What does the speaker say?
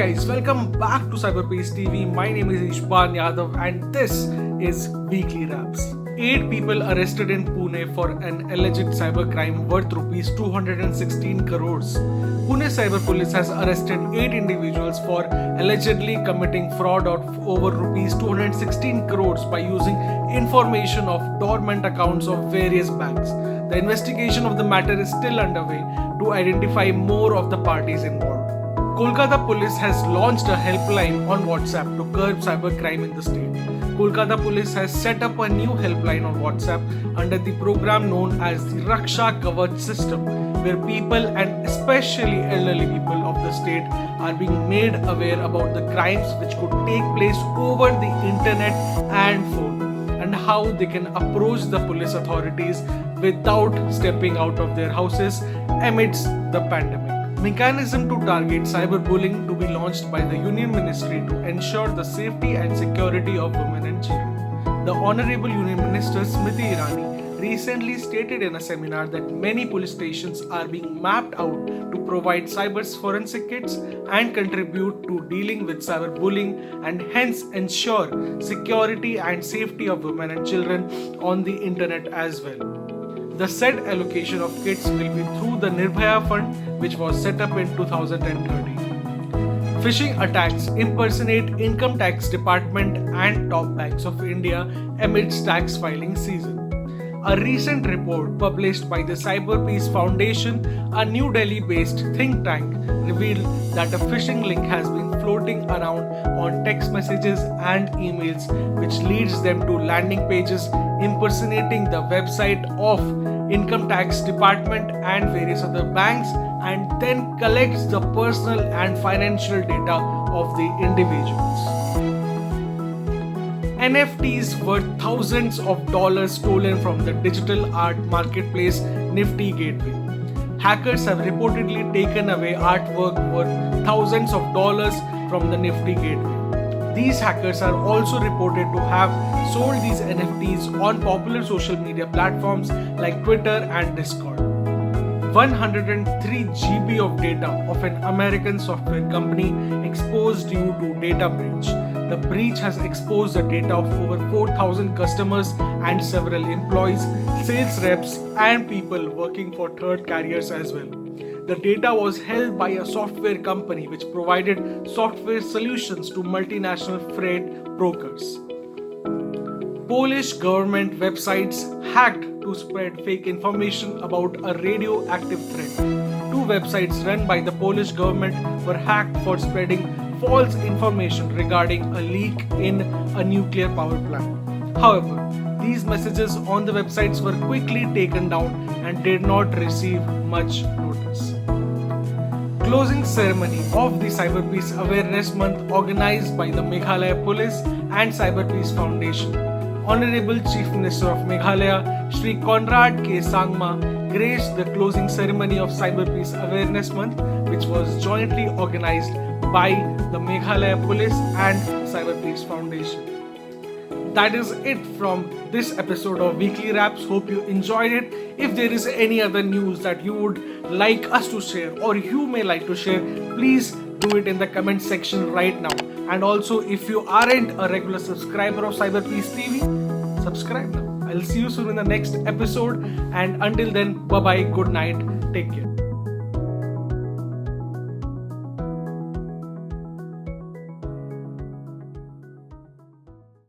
guys, welcome back to Cyberpeace TV. My name is Ishban Yadav and this is Weekly Wraps. 8 people arrested in Pune for an alleged cybercrime worth rupees 216 crores. Pune Cyber Police has arrested 8 individuals for allegedly committing fraud of over rupees 216 crores by using information of dormant accounts of various banks. The investigation of the matter is still underway to identify more of the parties involved. Kolkata Police has launched a helpline on WhatsApp to curb cybercrime in the state. Kolkata Police has set up a new helpline on WhatsApp under the program known as the Raksha Kavach system, where people and especially elderly people of the state are being made aware about the crimes which could take place over the internet and phone, and how they can approach the police authorities without stepping out of their houses amidst the pandemic. Mechanism to target cyberbullying to be launched by the Union Ministry to ensure the safety and security of women and children. The Honorable Union Minister Smriti Irani recently stated in a seminar that many police stations are being mapped out to provide cyber forensic kits and contribute to dealing with cyberbullying and hence ensure security and safety of women and children on the internet as well. The said allocation of kits will be through the Nirbhaya Fund, which was set up in 2013. Phishing attacks impersonate Income Tax Department and top banks of India amidst tax filing season. A recent report published by the Cyberpeace Foundation, a New Delhi-based think tank, revealed that a phishing link has been floating around on text messages and emails, which leads them to landing pages impersonating the website of Income Tax Department and various other banks, and then collects the personal and financial data of the individuals. NFTs worth thousands of dollars stolen from the digital art marketplace Nifty Gateway. Hackers have reportedly taken away artwork worth thousands of dollars from the Nifty Gateway. These hackers are also reported to have sold these NFTs on popular social media platforms like Twitter and Discord. 103 GB of data of an American software company exposed due to data breach. The breach has exposed the data of over 4,000 customers and several employees, sales reps, and people working for third carriers as well. The data was held by a software company which provided software solutions to multinational freight brokers. Polish government websites hacked to spread fake information about a radioactive threat. 2 websites run by the Polish government were hacked for spreading false information regarding a leak in a nuclear power plant. However, these messages on the websites were quickly taken down and did not receive much notice. Closing ceremony of the Cyberpeace Awareness Month organized by the Meghalaya Police and Cyberpeace Foundation. Honorable Chief Minister of Meghalaya, Shri Conrad K. Sangma, graced the closing ceremony of Cyberpeace Awareness Month, which was jointly organized by the Meghalaya Police and Cyberpeace Foundation. That is it from this episode of Weekly Wraps. Hope you enjoyed it. If there is any other news that you would like us to share or you may like to share, please do it in the comment section right now. And also, if you aren't a regular subscriber of Cyberpeace TV, subscribe now. I'll see you soon in the next episode. And until then, bye-bye, good night, take care.